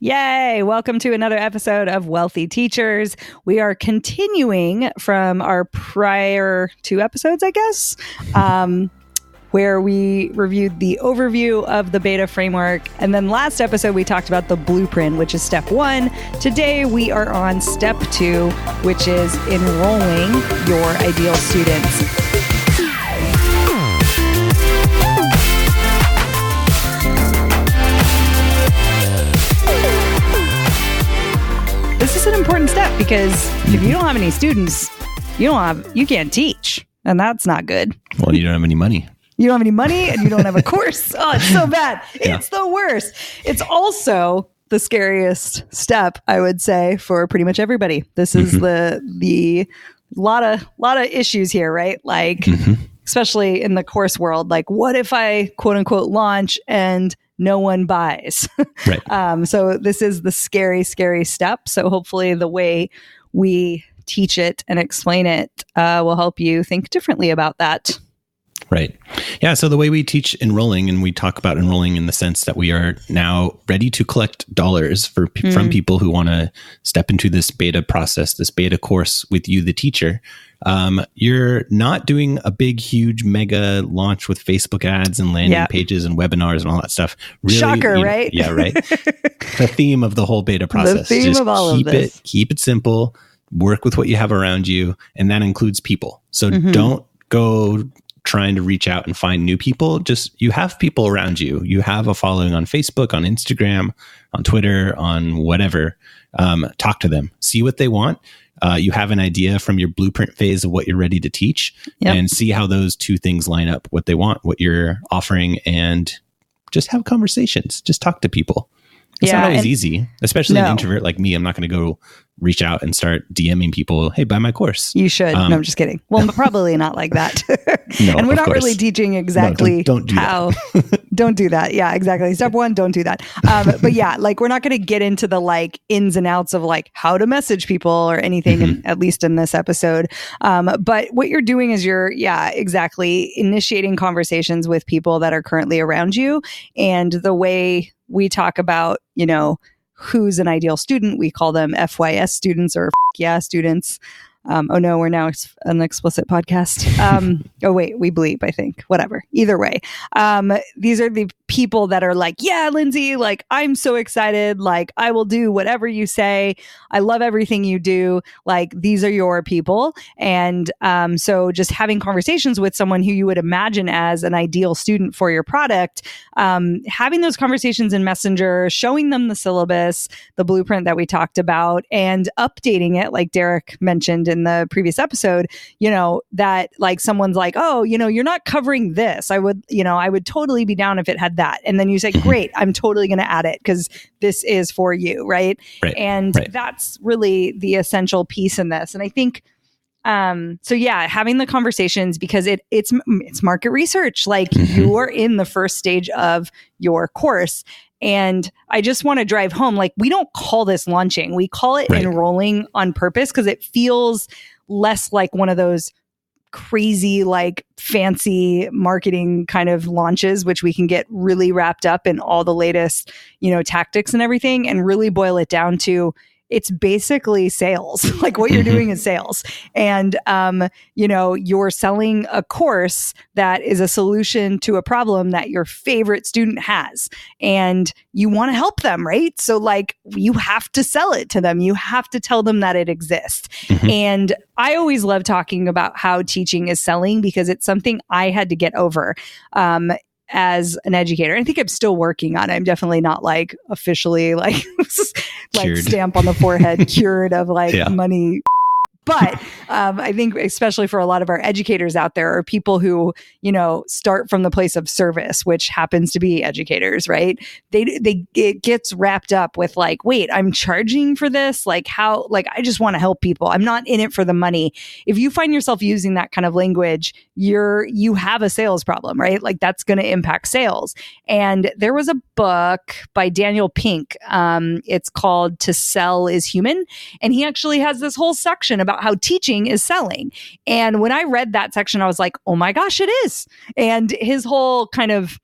Yay! Welcome to another episode of Wealthy Teachers. We are continuing from our prior 2 episodes, I guess, where we reviewed the overview of the beta framework. And then last episode, we talked about the blueprint, which is step 1. Today, we are on step 2, which is enrolling your ideal students. This is an important step because if you don't have any students, you can't teach, and that's not good. Well, you don't have any money. You don't have any money and you don't have a course. Oh, it's so bad. It's the worst. It's also the scariest step, I would say, for pretty much everybody. This is the lot of issues here, right? Like, especially in the course world, like what if I quote unquote launch and no one buys? Right. So this is the scary, scary step. So hopefully the way we teach it and explain it will help you think differently about that. Right. Yeah. So the way we teach enrolling, and we talk about enrolling in the sense that we are now ready to collect dollars from people who want to step into this beta process, this beta course with you, the teacher. You're not doing a big, huge, mega launch with Facebook ads and landing pages and webinars and all that stuff. Really, shocker, right? Yeah, right. The theme of the whole beta process. The theme of all of this. Keep it simple. Work with what you have around you, and that includes people. So don't go trying to reach out and find new people. Just, you have people around you. You have a following on Facebook, on Instagram, on Twitter, on whatever. Talk to them. See what they want. You have an idea from your blueprint phase of what you're ready to teach, and see how those two things line up, what they want, what you're offering, and just have conversations. Just talk to people. It's not always easy, especially an introvert like me. I'm not going to go reach out and start DMing people, hey, buy my course. You should. No, I'm just kidding. Well, probably not like that. No, and we're not really teaching exactly don't do how. Don't do that. Yeah, exactly. Step 1, don't do that. But yeah, like we're not going to get into the like ins and outs of like how to message people or anything, at least in this episode. But what you're doing is you're, exactly, initiating conversations with people that are currently around you. And the way we talk about, who's an ideal student, we call them FYS students or students. Oh no, we're now an explicit podcast. Oh wait, we bleep, I think. Whatever. Either way. These are the people that are like, yeah, Lindsay, like, I'm so excited. Like, I will do whatever you say. I love everything you do. Like, these are your people. And so just having conversations with someone who you would imagine as an ideal student for your product, having those conversations in Messenger, showing them the syllabus, the blueprint that we talked about, and updating it, like Derek mentioned in the previous episode, that like someone's like, oh, you're not covering this. I would totally be down if it had that. And then you say, great, I'm totally going to add it because this is for you. Right. And that's really the essential piece in this. And I think, having the conversations, because it's market research. Like you are in the first stage of your course. And I just want to drive home, like, we don't call this launching. We call it enrolling on purpose because it feels less like one of those crazy, like fancy marketing kind of launches, which we can get really wrapped up in all the latest, tactics and everything, and really boil it down to, it's basically sales. Like what you're doing is sales. And, you're selling a course that is a solution to a problem that your favorite student has. And you want to help them, right? So like you have to sell it to them. You have to tell them that it exists. And I always love talking about how teaching is selling because it's something I had to get over. As an educator. I think I'm still working on it. I'm definitely not like officially like stamp on the forehead cured of like money. But I think especially for a lot of our educators out there are people who, start from the place of service, which happens to be educators, right? It gets wrapped up with like, wait, I'm charging for this? Like how, like, I just want to help people. I'm not in it for the money. If you find yourself using that kind of language, you have a sales problem, right? Like that's going to impact sales. And there was a book by Daniel Pink. It's called To Sell is Human. And he actually has this whole section about how teaching is selling. And when I read that section, I was like, oh my gosh, it is. And his whole kind of,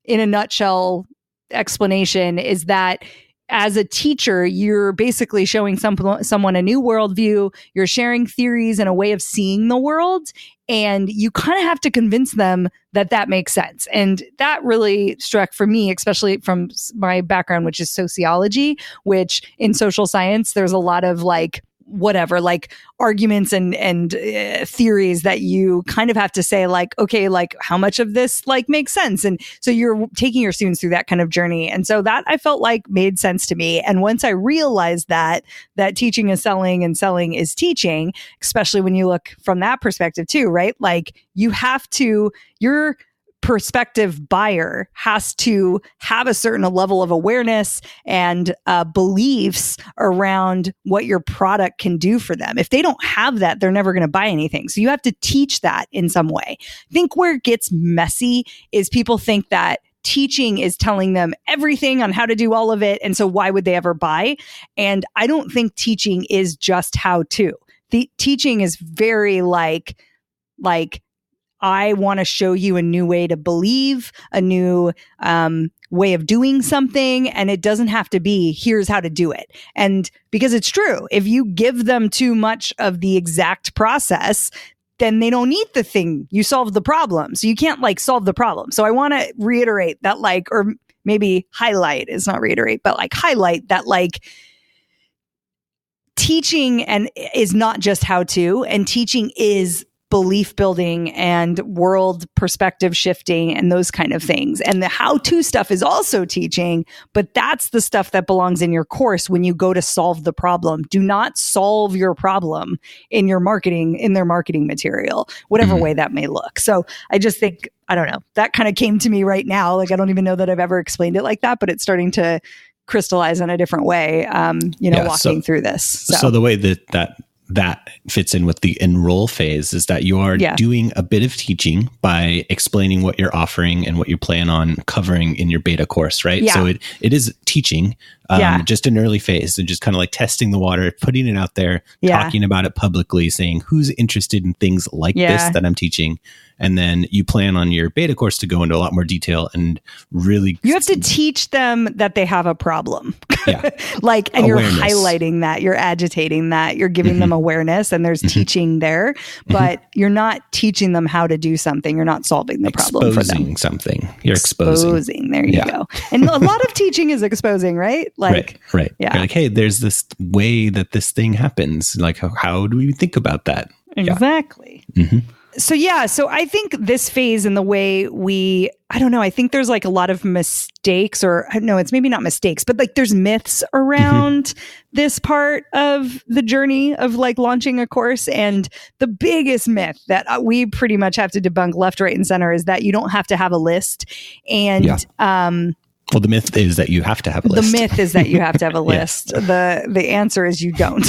in a nutshell, explanation is that as a teacher, you're basically showing someone a new worldview. You're sharing theories and a way of seeing the world. And you kind of have to convince them that that makes sense. And that really struck for me, especially from my background, which is sociology, which in social science, there's a lot of like, whatever, like arguments and theories that you kind of have to say like, okay, like how much of this like makes sense? And so you're taking your students through that kind of journey. And so that I felt like made sense to me. And once I realized that teaching is selling and selling is teaching, especially when you look from that perspective too, right? Like you have to, your prospective buyer has to have a certain level of awareness and beliefs around what your product can do for them. If they don't have that, they're never going to buy anything. So you have to teach that in some way. I think where it gets messy is people think that teaching is telling them everything on how to do all of it. And so why would they ever buy? And I don't think teaching is just how to. The teaching is very like, I want to show you a new way to believe, a new way of doing something. And it doesn't have to be, here's how to do it. And because it's true, if you give them too much of the exact process, then they don't need the thing. You solve the problem. So you can't like solve the problem. So I want to reiterate that like, or maybe highlight, it's not reiterate, but like highlight that like, teaching and is not just how to, and teaching is belief building and world perspective shifting and those kind of things. And the how-to stuff is also teaching, but that's the stuff that belongs in your course when you go to solve the problem. Do not solve your problem in your marketing, in their marketing material, whatever way that may look. So I just think, I don't know, that kind of came to me right now. Like, I don't even know that I've ever explained it like that, but it's starting to crystallize in a different way, walking through this. So the way that fits in with the enroll phase is that you are doing a bit of teaching by explaining what you're offering and what you plan on covering in your beta course, right? Yeah. So it is teaching, just an early phase, and just kind of like testing the water, putting it out there, talking about it publicly, saying who's interested in things like this that I'm teaching. And then you plan on your beta course to go into a lot more detail and really... You have to teach them that they have a problem. Yeah. Like, and awareness. You're highlighting that, you're agitating that, you're giving them awareness, and there's teaching there, but you're not teaching them how to do something. You're not solving the problem for them. Exposing something. You're exposing. There you go. And a lot of teaching is exposing, right? Like, right. Yeah. You're like, hey, there's this way that this thing happens. Like, how do we think about that? Exactly. Yeah. Mm-hmm. So I think this phase and the way I think there's like a lot of mistakes, or no, it's maybe not mistakes, but like there's myths around this part of the journey of like launching a course. And the biggest myth that we pretty much have to debunk left, right, and center is that you don't have to have a list. And, well, the myth is that you have to have a list. The myth is that you have to have a list. The answer is you don't.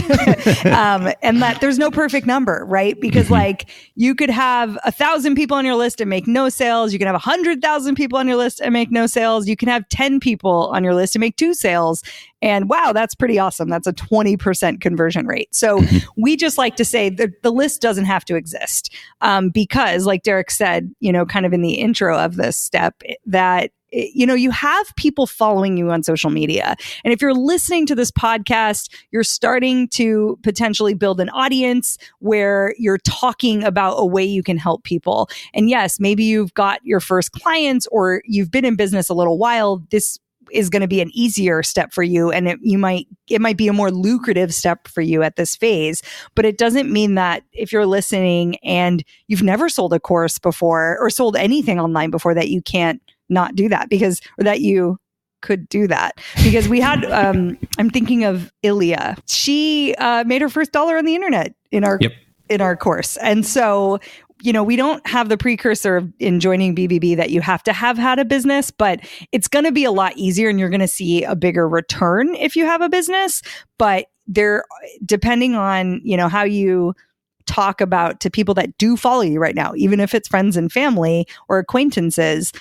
And that there's no perfect number, right? Because like you could have 1,000 people on your list and make no sales. You can have 100,000 people on your list and make no sales. You can have 10 people on your list and make 2 sales. And wow, that's pretty awesome. That's a 20% conversion rate. So we just like to say that the list doesn't have to exist. Because like Derek said, kind of in the intro of this step, that you have people following you on social media. And if you're listening to this podcast, you're starting to potentially build an audience where you're talking about a way you can help people. And yes, maybe you've got your first clients or you've been in business a little while. This is going to be an easier step for you. And it might be a more lucrative step for you at this phase, but it doesn't mean that if you're listening and you've never sold a course before or sold anything online before, that you can't not do that, or that you could do that. Because we had, I'm thinking of Ilya. She made her first $1 on the internet in our course. And so, we don't have the precursor in joining BBB that you have to have had a business, but it's going to be a lot easier and you're going to see a bigger return if you have a business. But depending on, how you talk about to people that do follow you right now, even if it's friends and family or acquaintances,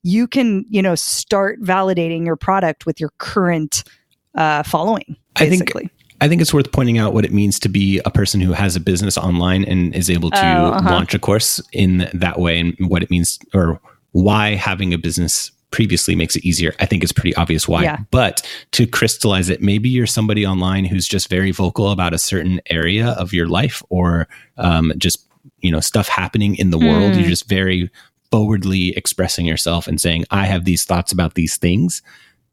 you can, start validating your product with your current following, basically. I think it's worth pointing out what it means to be a person who has a business online and is able to launch a course in that way, and what it means, or why having a business previously makes it easier. I think it's pretty obvious why. Yeah. But to crystallize it, maybe you're somebody online who's just very vocal about a certain area of your life, or just, stuff happening in the world. You're just very forwardly expressing yourself and saying, I have these thoughts about these things.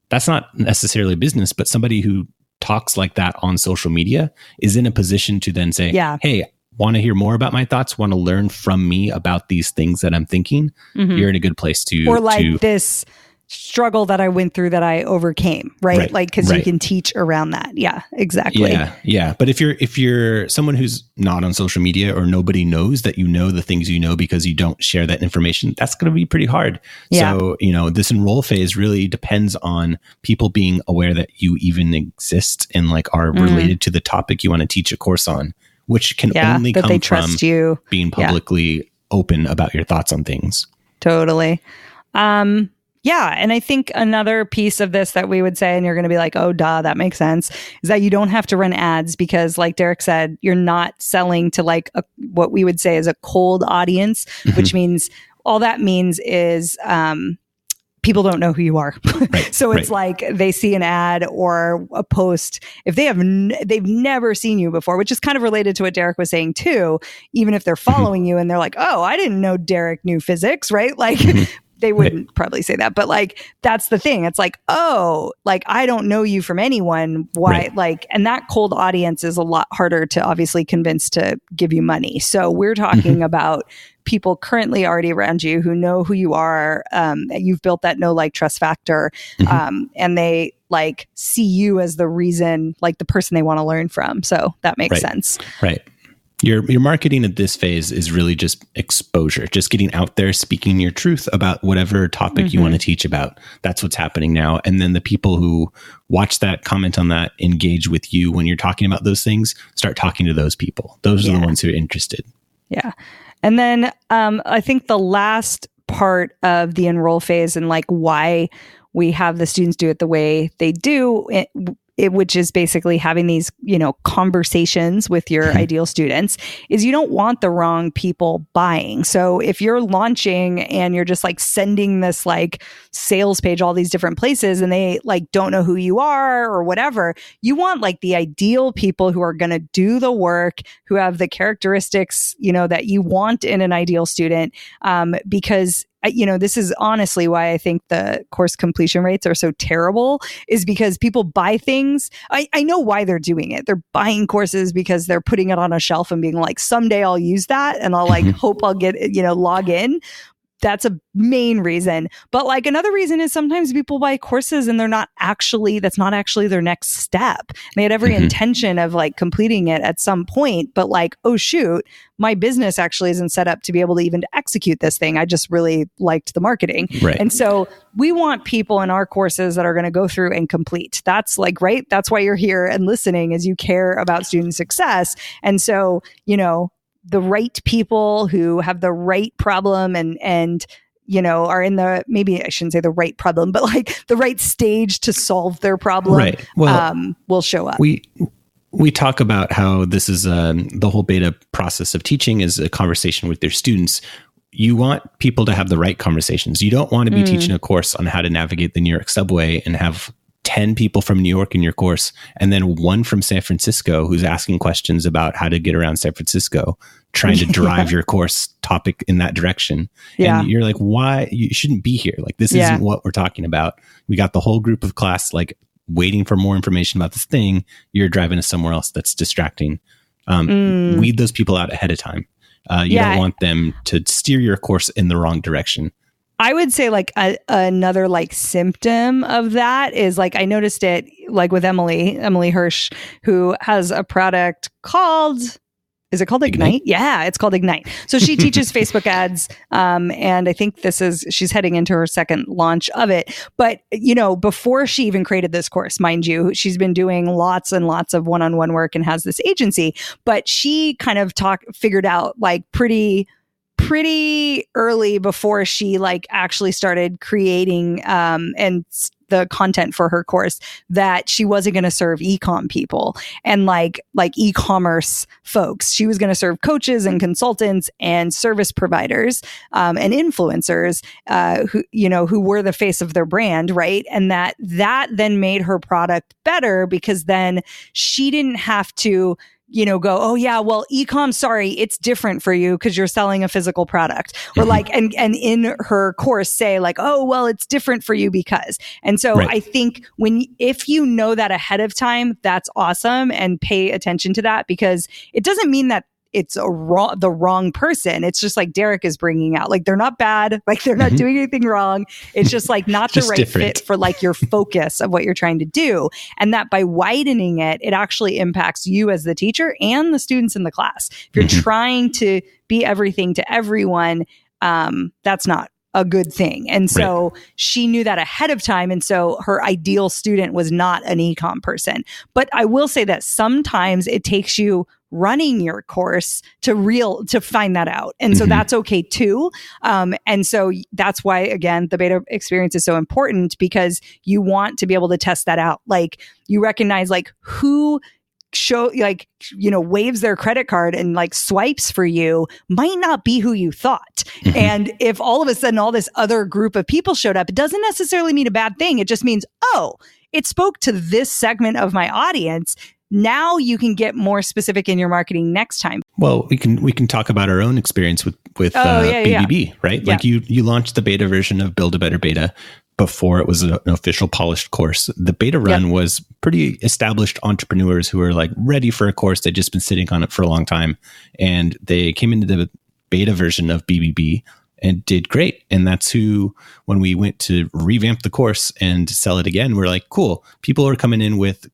That's not necessarily business, but somebody who talks like that on social media is in a position to then say, hey, want to hear more about my thoughts, want to learn from me about these things that I'm thinking, you're in a good place to... Or like this struggle that I went through that I overcame, right? Like, because you can teach around that. Yeah, exactly. Yeah. But if you're someone who's not on social media, or nobody knows that you know the things you know because you don't share that information, that's going to be pretty hard. Yeah. So, this enroll phase really depends on people being aware that you even exist and like are related to the topic you want to teach a course on, which can only come from being publicly open about your thoughts on things. Totally. Yeah. And I think another piece of this that we would say, and you're going to be like, oh, duh, that makes sense, is that you don't have to run ads because, like Derek said, you're not selling to like what we would say is a cold audience, which means all that means is people don't know who you are. So it's like they see an ad or a post. If they they've never seen you before, which is kind of related to what Derek was saying too, even if they're following you and they're like, oh, I didn't know Derek knew physics, right? Like they wouldn't probably say that, but like, that's the thing. It's like, oh, like, I don't know you from anyone. Why? Like, and that cold audience is a lot harder to obviously convince to give you money. So we're talking about people currently already around you who know who you are. You've built that know, like, trust factor. And they like see you as the reason, like the person they want to learn from. So that makes sense. Right. Your marketing at this phase is really just exposure, just getting out there, speaking your truth about whatever topic you want to teach about. That's what's happening now. And then the people who watch that, comment on that, engage with you when you're talking about those things, start talking to those people. Those are the ones who are interested. Yeah. And then I think the last part of the enroll phase and like why we have the students do it the way they do, which is basically having these, conversations with your ideal students, is you don't want the wrong people buying. So if you're launching and you're just like sending this like sales page all these different places and they like don't know who you are or whatever, you want like the ideal people who are going to do the work, who have the characteristics, that you want in an ideal student, because this is honestly why I think the course completion rates are so terrible, is because people buy things. I know why they're doing it. They're buying courses because they're putting it on a shelf and being like, someday I'll use that and I'll like hope I'll get, log in. That's a main reason. But like another reason is sometimes people buy courses and that's not actually their next step. They had every intention of like completing it at some point, but like, oh shoot, my business actually isn't set up to be able to even execute this thing. I just really liked the marketing. Right. And so we want people in our courses that are going to go through and complete. That's like, right. That's why you're here and listening, is you care about student success. And so, the right people who have the right problem and are in the, maybe I shouldn't say the right problem, but like the right stage to solve their problem, right. Well, will show up. We talk about how this is the whole beta process of teaching is a conversation with their students. You want people to have the right conversations. You don't want to be teaching a course on how to navigate the New York subway and have 10 people from New York in your course, and then one from San Francisco who's asking questions about how to get around San Francisco, trying to drive your course topic in that direction. And you're like, why? You shouldn't be here. Like, this isn't what we're talking about. We got the whole group of class, like, waiting for more information about this thing. You're driving us somewhere else that's distracting. Weed those people out ahead of time. You don't want them to steer your course in the wrong direction. I would say like another like symptom of that is like, I noticed it like with Emily Hirsch, who has a product called, is it called Ignite? Yeah, it's called Ignite. So she teaches Facebook ads. And I think she's heading into her second launch of it. But, before she even created this course, mind you, she's been doing lots and lots of one-on-one work and has this agency, but she kind of figured out like pretty pretty early before she like actually started creating the content for her course that she wasn't going to serve e-com people and like e-commerce folks. She was going to serve coaches and consultants and service providers and influencers who were the face of their brand, right? And that then made her product better because then she didn't have to go, oh yeah, well, e-com, sorry, it's different for you because you're selling a physical product. Or like, and in her course say like, oh, well, it's different for you because. And so I think if you know that ahead of time, that's awesome, and pay attention to that, because it doesn't mean that it's the wrong person. It's just like Derek is bringing out, like, they're not bad, like they're not doing anything wrong. It's just like not the right different fit for like your focus of what you're trying to do. And that by widening it, it actually impacts you as the teacher and the students in the class. If you're trying to be everything to everyone, that's not a good thing. And so she knew that ahead of time. And so her ideal student was not an e-com person. But I will say that sometimes it takes you running your course to find that out. And so that's okay too. And so that's why, again, the beta experience is so important, because you want to be able to test that out. Like, you recognize like who waves their credit card and like swipes for you might not be who you thought. And if all of a sudden all this other group of people showed up, it doesn't necessarily mean a bad thing. It just means, oh, it spoke to this segment of my audience. Now you can get more specific in your marketing next time. Well, we can talk about our own experience with BBB, right? Yeah. Like you launched the beta version of Build a Better Beta before it was an official polished course. The beta run was pretty established entrepreneurs who were like ready for a course. They'd just been sitting on it for a long time, and they came into the beta version of BBB and did great. And that's who, when we went to revamp the course and sell it again, we're like, cool, people are coming in with,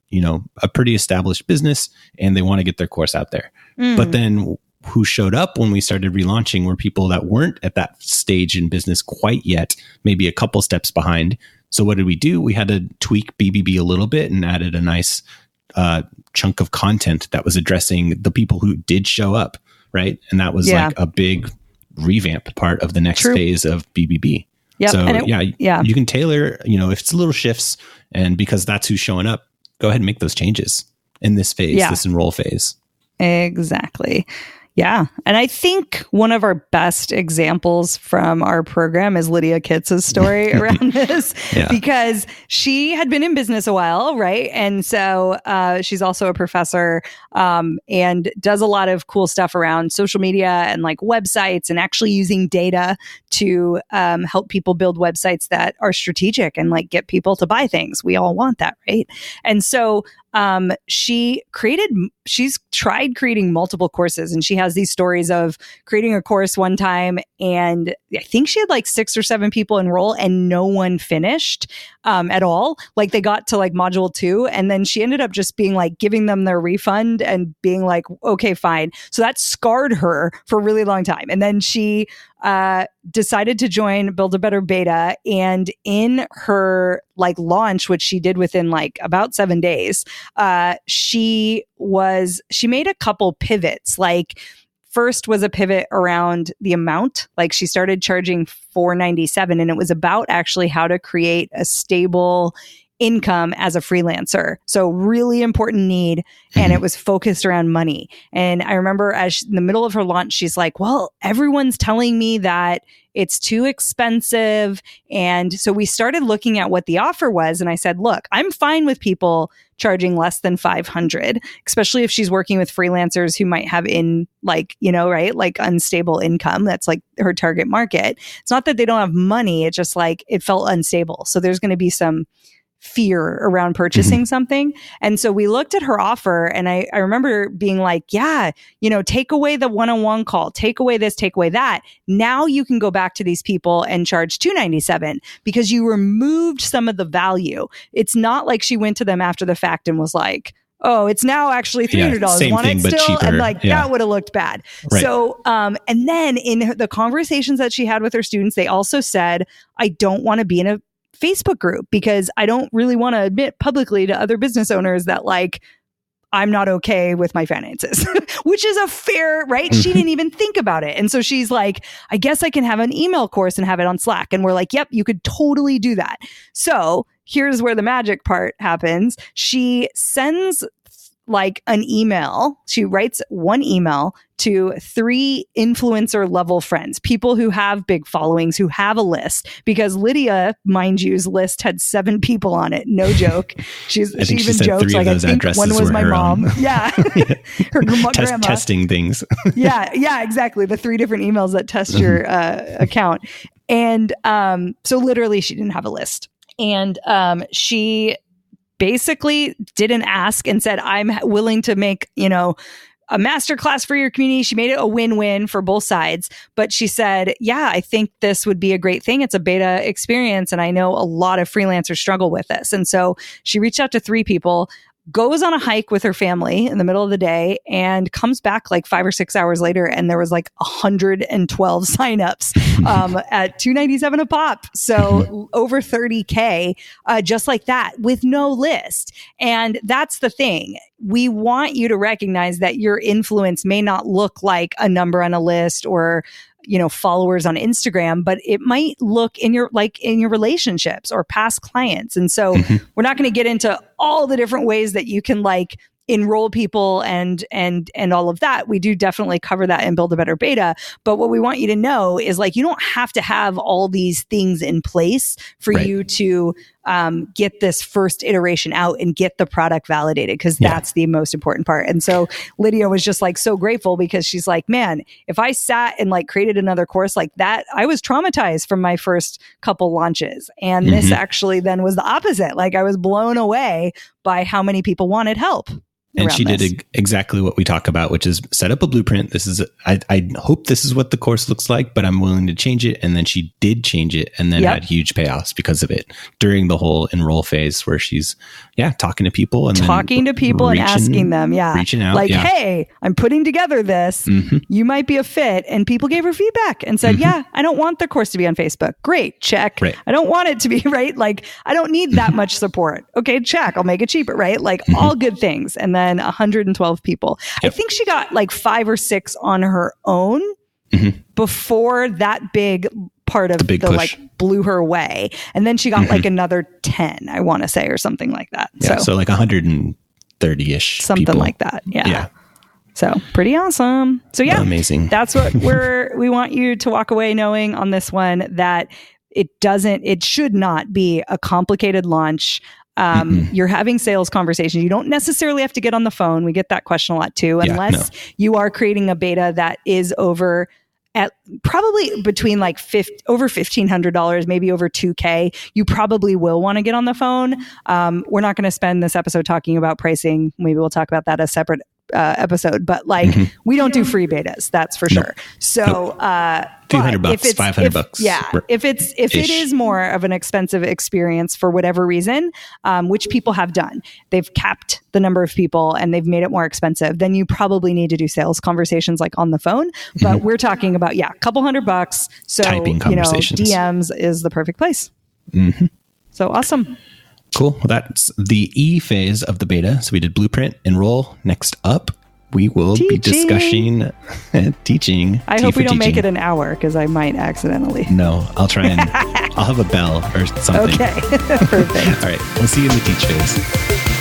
a pretty established business and they want to get their course out there. But then who showed up when we started relaunching were people that weren't at that stage in business quite yet, maybe a couple steps behind. So what did we do? We had to tweak BBB a little bit and added a nice chunk of content that was addressing the people who did show up, right? And that was like a big revamp part of the next phase of BBB. Yep. So you can tailor, if it's little shifts, and because that's who's showing up, go ahead and make those changes in this phase, this enroll phase. Exactly. Yeah. And I think one of our best examples from our program is Lydia Kitz's story around this, because she had been in business a while, right? And so she's also a professor and does a lot of cool stuff around social media and like websites, and actually using data to help people build websites that are strategic and like get people to buy things. We all want that, right? And so she's tried creating multiple courses, and she has these stories of creating a course one time, and I think she had like 6 or 7 people enroll and no one finished at all. Like, they got to like module 2, and then she ended up just being like giving them their refund and being like, okay, fine. So that scarred her for a really long time. And then she decided to join Build a Better Beta, and in her like launch, which she did within like about 7 days, she made a couple pivots. Like, first was a pivot around the amount. Like, she started charging $497, and it was about actually how to create a stable income as a freelancer. So really important need. And it was focused around money. And I remember in the middle of her launch, she's like, well, everyone's telling me that it's too expensive. And so we started looking at what the offer was. And I said, look, I'm fine with people charging less than $500, especially if she's working with freelancers who might have like unstable income. That's like her target market. It's not that they don't have money. It's just like it felt unstable. So there's going to be some fear around purchasing something. And so we looked at her offer, and I remember being like, take away the one-on-one call, take away this, take away that. Now you can go back to these people and charge $297 because you removed some of the value. It's not like she went to them after the fact and was like, oh, it's now actually $300. Same Want thing, it but still? cheaper. And like, that would have looked bad. Right. So, and then in the conversations that she had with her students, they also said, I don't want to be in a Facebook group because I don't really want to admit publicly to other business owners that like I'm not okay with my finances, which is a fair, right? She didn't even think about it. And so she's like, I guess I can have an email course and have it on Slack. And we're like, yep, you could totally do that. So here's where the magic part happens. She sends like an email. She writes one email to 3 influencer level friends, people who have big followings, who have a list, because Lydia, mind you's list had 7 people on it. No joke. She even jokes like, I think one was my mom. Yeah. Her grandma. Testing things. Yeah, exactly. The 3 different emails that test your account. And so literally she didn't have a list. And she basically didn't ask and said, I'm willing to make, a masterclass for your community. She made it a win-win for both sides. But she said, yeah, I think this would be a great thing. It's a beta experience. And I know a lot of freelancers struggle with this. And so she reached out to 3 people, goes on a hike with her family in the middle of the day, and comes back like 5 or 6 hours later. And there was like 112 signups at $297 a pop. So over 30K, just like that, with no list. And that's the thing. We want you to recognize that your influence may not look like a number on a list or followers on Instagram, but it might look in your relationships or past clients. And so we're not going to get into all the different ways that you can like enroll people and all of that. We do definitely cover that and Build a Better Beta. But what we want you to know is like, you don't have to have all these things in place for you to get this first iteration out and get the product validated, because that's the most important part. And so Lydia was just like so grateful, because she's like, man, if I sat and like created another course like that, I was traumatized from my first couple launches. And this actually then was the opposite. Like I was blown away by how many people wanted help. And she did exactly what we talk about, which is set up a blueprint. This is, I hope this is what the course looks like, but I'm willing to change it. And then she did change it, and then had huge payoffs because of it during the whole enroll phase, where she's, talking to people and asking them, reaching out. Like, hey, I'm putting together this. You might be a fit. And people gave her feedback and said, I don't want the course to be on Facebook. Great. Check. Right. I don't want it to be, right? Like, I don't need that much support. Okay. Check. I'll make it cheaper. Right. Like all good things. And then 112 people. I think she got like 5 or 6 on her own before that big part of the like blew her away. And then she got like another 10, I want to say, or something like that. Yeah, so like 130-ish something people. Like that. Yeah. So pretty awesome. So amazing. That's what we want you to walk away knowing on this one, that it should not be a complicated launch. You're having sales conversations. You don't necessarily have to get on the phone. We get that question a lot too, unless you are creating a beta that is over at probably between like over $1,500, maybe over $2,000. You probably will want to get on the phone. We're not going to spend this episode talking about pricing. Maybe we'll talk about that a separate episode, but like we don't do free betas, that's for sure. So $200, $500. If it is more of an expensive experience for whatever reason, which people have done, they've capped the number of people and they've made it more expensive, then you probably need to do sales conversations like on the phone. But we're talking about a couple $100. So typing conversations. DMs is the perfect place. So awesome. Cool. Well, that's the E phase of the beta. So we did blueprint, enroll. Next up, we will be discussing teaching. I hope we don't make it an hour, because I might accidentally. No, I'll try and I'll have a bell or something. Okay. Perfect. All right. We'll see you in the teach phase.